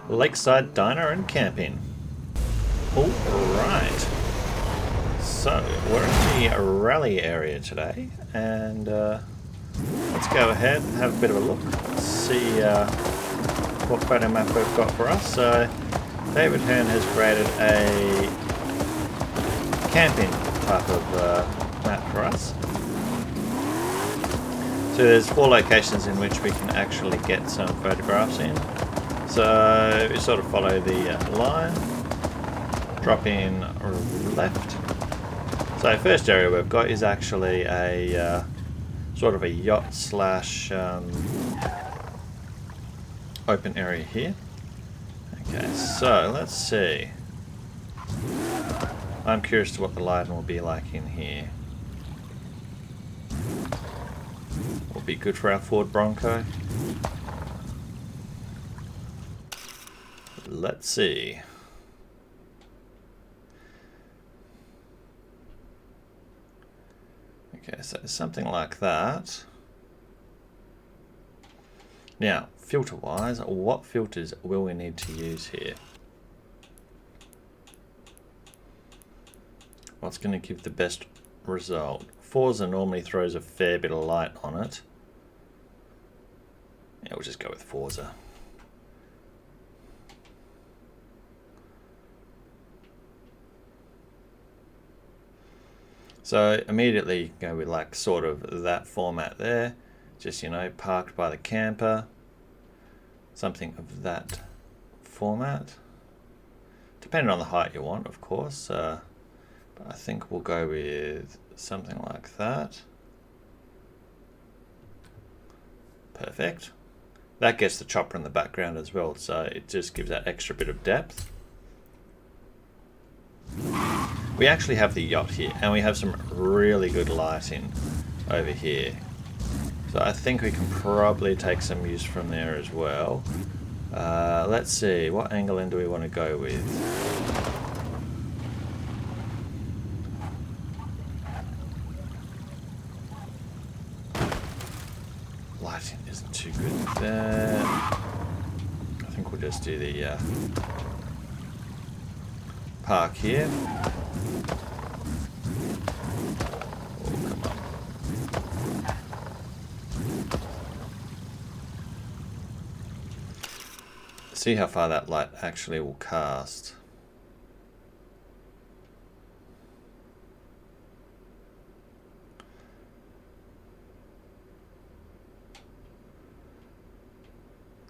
Lakeside Diner and Camping. Alright. So, we're in the rally area today, and let's go ahead and have a bit of a look, see what photo map we've got for us. So, David Hearn has created a camping type of map for us. So there's 4 locations in which we can actually get some photographs in. So we sort of follow the line, drop in left. So first area we've got is actually a sort of a yacht slash open area here. Okay, so let's see. I'm curious to what the lighting will be like in here. Will be good for our Ford Bronco. Let's see. Okay, so something like that. Now, filter wise, what filters will we need to use here? What's going to give the best result? Forza normally throws a fair bit of light on it. Yeah, we'll just go with Forza. So immediately go with like sort of that format there. Just, you know, parked by the camper. Something of that format. Depending on the height you want, of course. But I think we'll go with something like that. Perfect. That gets the chopper in the background as well, so it just gives that extra bit of depth. We actually have the yacht here, and we have some really good lighting over here. So I think we can probably take some use from there as well. Let's see, what angle in do we want to go with? Lighting isn't too good there. I think we'll just do the park here. Oh, come on. See how far that light actually will cast.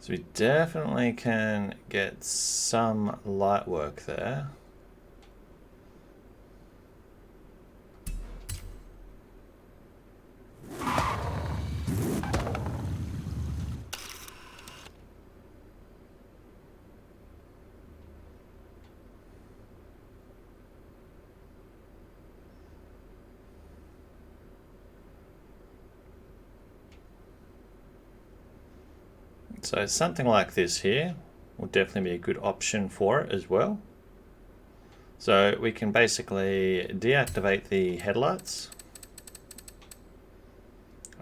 So we definitely can get some light work there. So something like this here will definitely be a good option for it as well. So we can basically deactivate the headlights.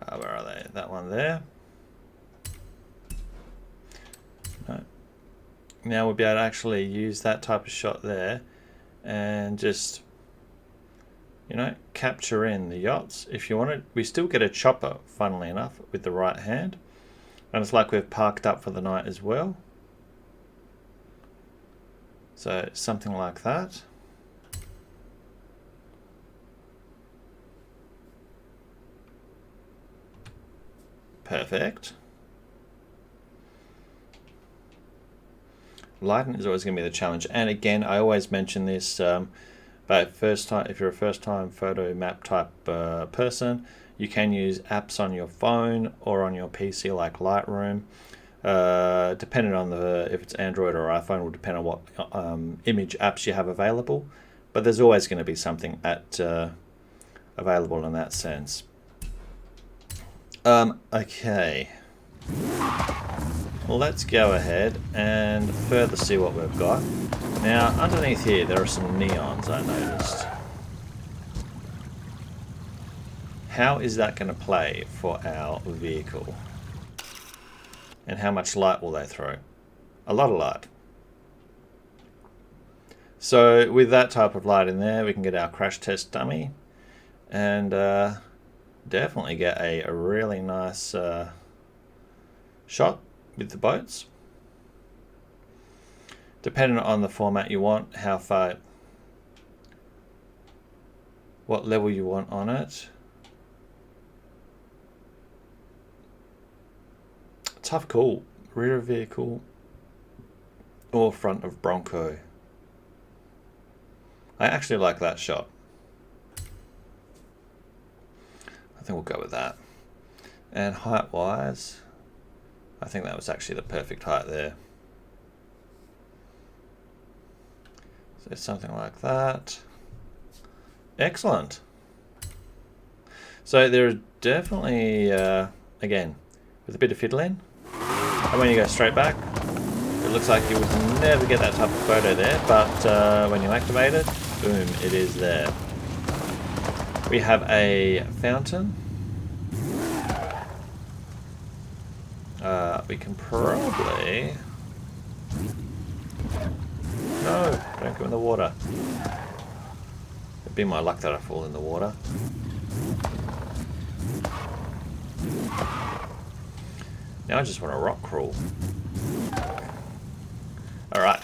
Where are they? That one there. No. Now we'll be able to actually use that type of shot there and just, you know, capture in the yachts. If you want it, we still get a chopper, funnily enough, with the right hand. And it's like we've parked up for the night as well. So something like that. Perfect. Lighting is always going to be the challenge. And again, I always mention this, but if you're a first-time photo map type person, you can use apps on your phone or on your PC like Lightroom. Depending on if it's Android or iPhone, will depend on what image apps you have available. But there's always going to be something available in that sense. Okay. Let's go ahead and further see what we've got. Now, underneath here, there are some neons I noticed. How is that going to play for our vehicle? And how much light will they throw? A lot of light. So with that type of light in there, we can get our crash test dummy and definitely get a really nice shot with the boats. Depending on the format you want, how far, what level you want on it. Tough call, rear vehicle or front of Bronco. I actually like that shot. I think we'll go with that. And height wise, I think that was actually the perfect height there. So something like that. Excellent. So there's definitely, again, with a bit of fiddling, and when you go straight back, it looks like you would never get that type of photo there, but when you activate it, boom, it is there. We have a fountain. We can probably... No, don't go in the water. It'd be my luck that I fall in the water. Now I just want to rock crawl. Alright.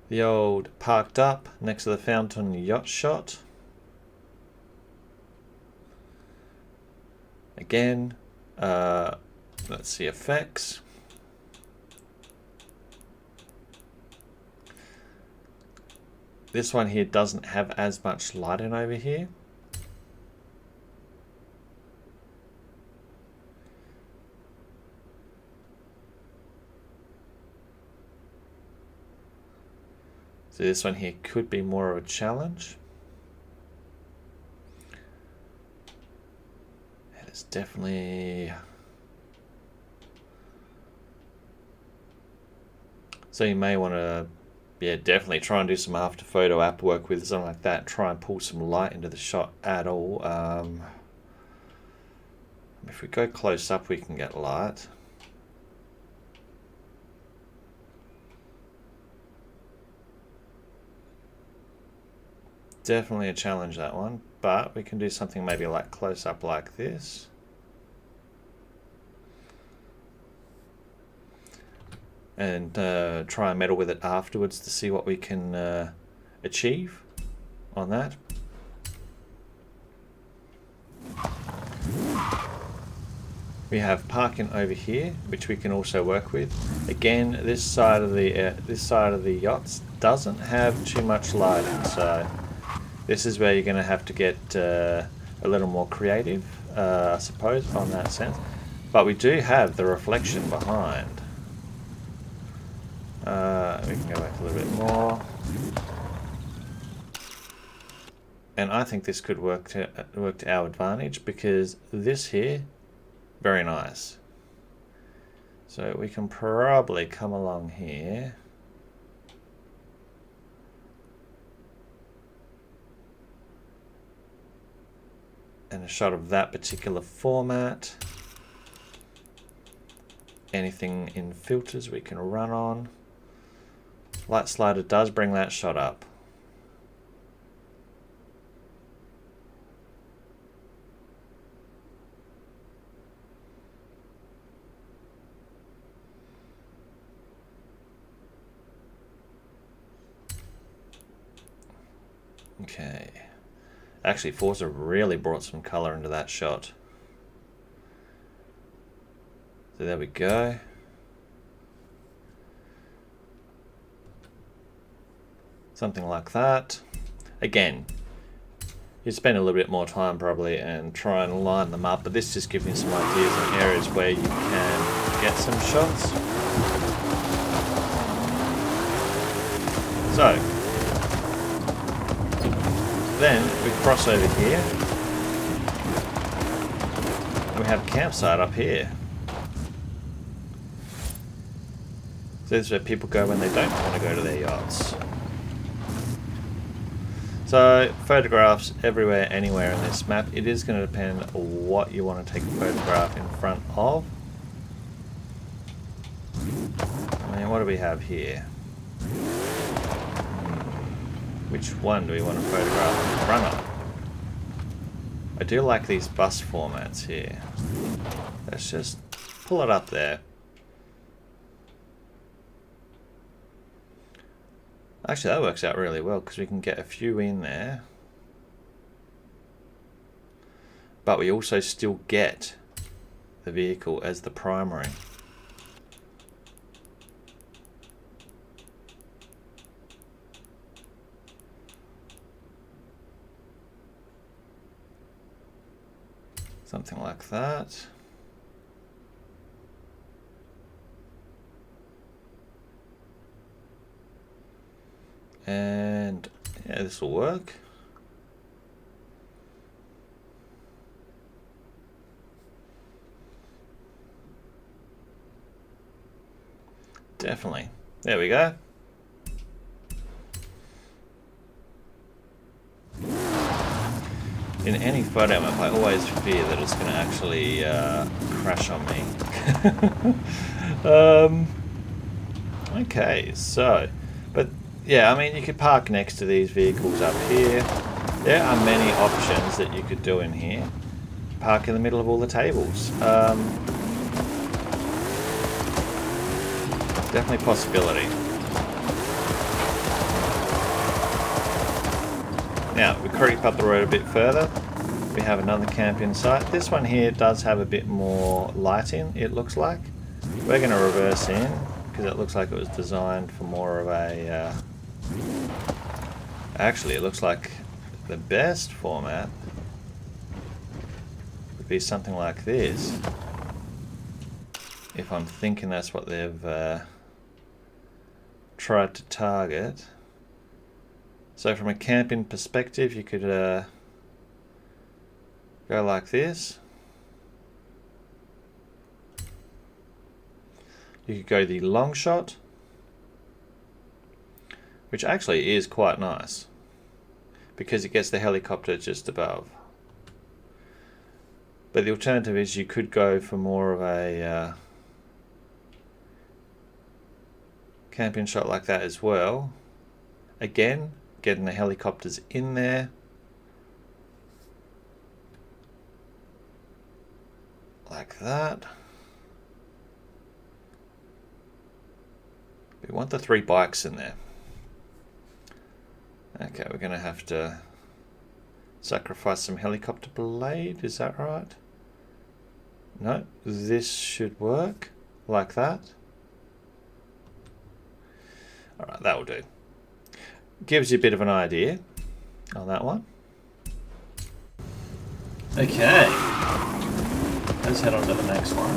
The old parked up next to the fountain yacht shot. Again, let's see effects. This one here doesn't have as much lighting over here. So this one here could be more of a challenge. And it's definitely... So you may want to, yeah, definitely try and do some after photo app work with something like that. Try and pull some light into the shot at all. If we go close up, we can get light. Definitely a challenge, that one, but we can do something maybe like close up like this. And try and meddle with it afterwards to see what we can achieve on that. We have parking over here, which we can also work with. Again, this side of the yachts doesn't have too much lighting, so this is where you're going to have to get a little more creative, I suppose, on that sense. But we do have the reflection behind. We can go back a little bit more. And I think this could work to our advantage, because this here, very nice. So we can probably come along here. And a shot of that particular format. Anything in filters we can run on. Light slider does bring that shot up. Okay. Actually, Forza really brought some color into that shot. So there we go. Something like that. Again, you spend a little bit more time probably and try and line them up, but this just gives me some ideas on areas where you can get some shots. So, then we cross over here. We have a campsite up here. So this is where people go when they don't want to go to their yachts. So photographs everywhere, anywhere in this map. It is going to depend on what you want to take a photograph in front of. I mean, what do we have here? Which one do we want to photograph in front of? I do like these bus formats here. Let's just pull it up there. Actually, that works out really well because we can get a few in there. But we also still get the vehicle as the primary. Something like that. And yeah, this will work. Definitely. There we go. In any photo map, I always fear that it's going to actually crash on me. Okay, so, but yeah, I mean, you could park next to these vehicles up here. There are many options that you could do in here. Park in the middle of all the tables. Definitely a possibility. Now, we creep up the road a bit further. We have another camping site. This one here does have a bit more lighting, it looks like. We're going to reverse in because it looks like it was designed for more of a... Actually, it looks like the best format would be something like this. If I'm thinking that's what they've tried to target. So from a camping perspective, you could go like this. You could go the long shot, which actually is quite nice because it gets the helicopter just above. But the alternative is you could go for more of a camping shot like that as well. Again, getting the helicopters in there. Like that. We want the 3 bikes in there. Okay, we're going to have to sacrifice some helicopter blade, is that right? No, this should work like that. Alright, that will do. Gives you a bit of an idea on that one. Okay, let's head on to the next one.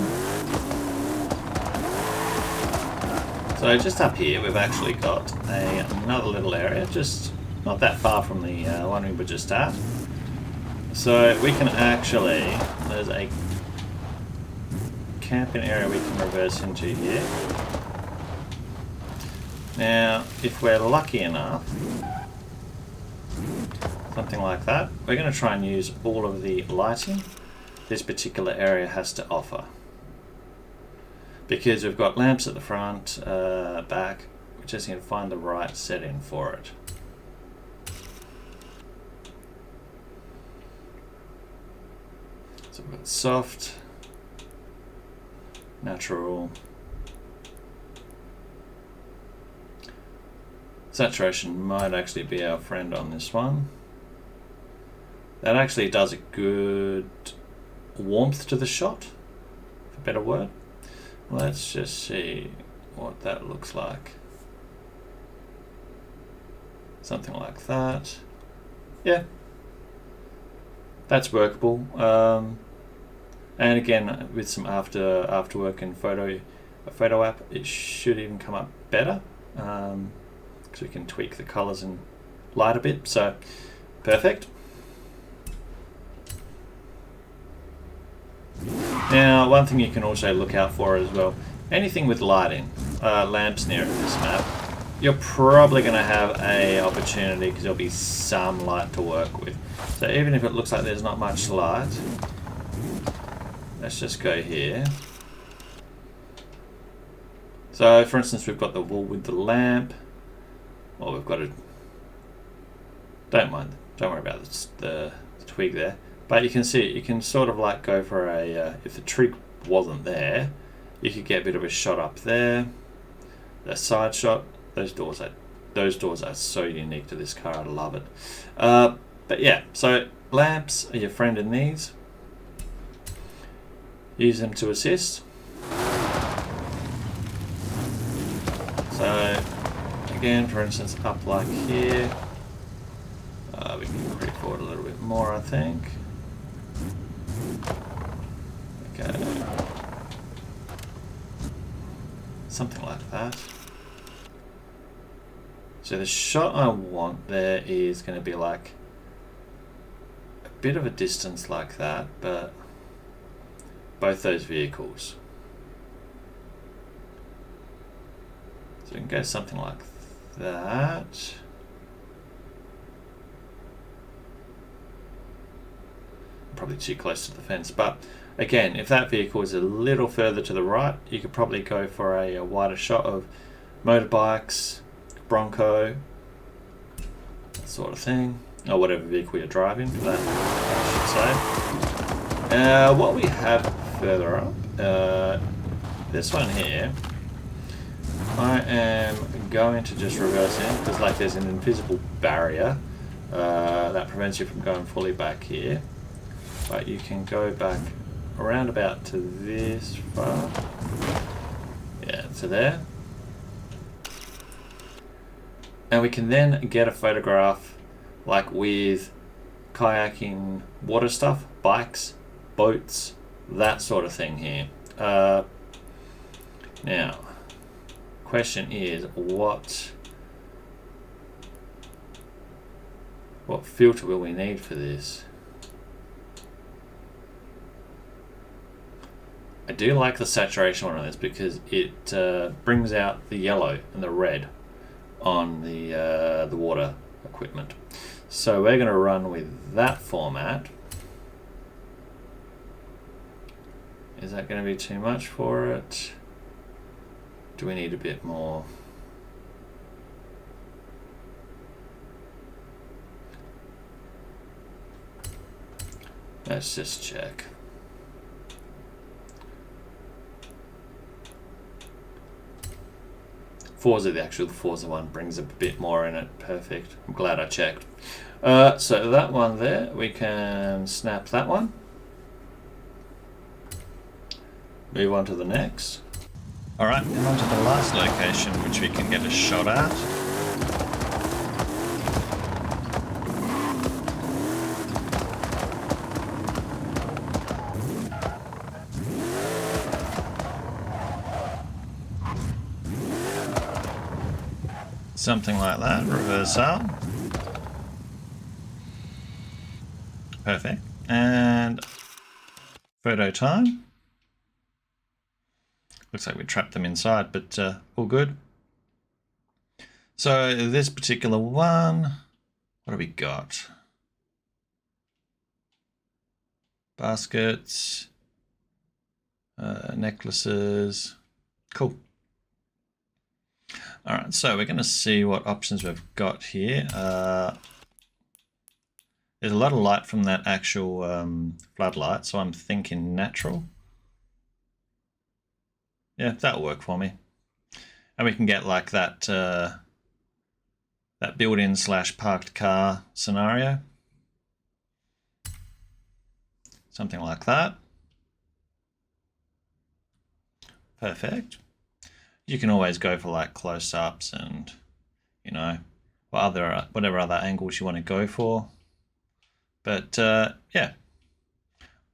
So just up here we've actually got another little area, just not that far from the one we were just at. So we can actually, there's a camping area we can reverse into here. Now, if we're lucky enough, something like that, we're going to try and use all of the lighting this particular area has to offer. Because we've got lamps at the front, back, we just need to find the right setting for it. So we've got soft, natural, saturation might actually be our friend on this one. That actually does a good warmth to the shot, for a better word. Let's just see what that looks like. Something like that. Yeah, that's workable. And again, with some after work and a photo app, it should even come up better. Because we can tweak the colors and light a bit, so perfect. Now, one thing you can also look out for as well, anything with lighting, lamps near this map, you're probably going to have a opportunity because there'll be some light to work with. So even if it looks like there's not much light, let's just go here. So for instance, we've got the wall with the lamp. Well, we've got a, don't worry about the twig there. But you can see, you can sort of like go for a, if the twig wasn't there, you could get a bit of a shot up there. The side shot, those doors are so unique to this car, I love it. But yeah, so lamps are your friend in these. Use them to assist. So again, for instance, up like here, we can creep forward a little bit more, I think. Okay, something like that. So the shot I want there is going to be like a bit of a distance like that, but both those vehicles. So we can go something like that. Probably too close to the fence, but again, if that vehicle is a little further to the right, you could probably go for a wider shot of motorbikes, Bronco, that sort of thing, or whatever vehicle you're driving for that, I should say. What we have further up, this one here, I am going to just reverse in because like there's an invisible barrier that prevents you from going fully back here, but you can go back around about to this far, yeah, to there, and we can then get a photograph like with kayaking, water stuff, bikes, boats, that sort of thing here. Now, question is what filter will we need for this? I do like the saturation one on this because it brings out the yellow and the red on the water equipment. So we're going to run with that format. Is that going to be too much for it? Do we need a bit more? Let's just check. Forza, the actual Forza one, brings a bit more in it. Perfect. I'm glad I checked. So that one there, we can snap that one. Move on to the next. Alright, and on to the last location which we can get a shot at. Something like that, reverse out. Perfect. And photo time. Looks like we trapped them inside, but all good. So this particular one, what have we got? Baskets, necklaces, cool. All right, so we're going to see what options we've got here. There's a lot of light from that actual floodlight, so I'm thinking natural. Yeah, that'll work for me. And we can get like that that built-in / parked car scenario. Something like that. Perfect. You can always go for like close-ups and, you know, whatever other angles you want to go for. But yeah,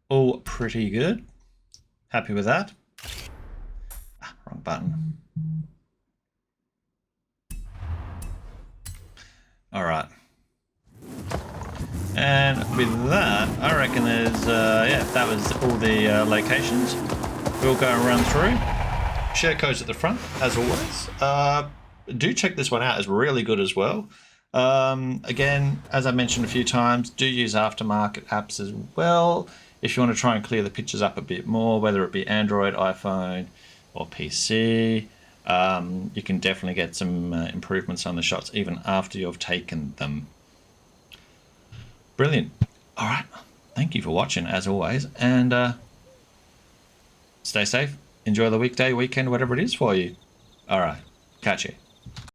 all pretty good. Happy with that. Wrong button. All right. And with that, I reckon there's, yeah, that was all the locations. We'll go and run through. Share codes at the front, as always. Do check this one out, it's really good as well. Again, as I mentioned a few times, do use aftermarket apps as well if you want to try and clear the pictures up a bit more, whether it be Android, iPhone, or PC. you can definitely get some improvements on the shots even after you've taken them. Brilliant. All right. Thank you for watching, as always, and stay safe. Enjoy the weekday, weekend, whatever it is for you. All right. Catch you.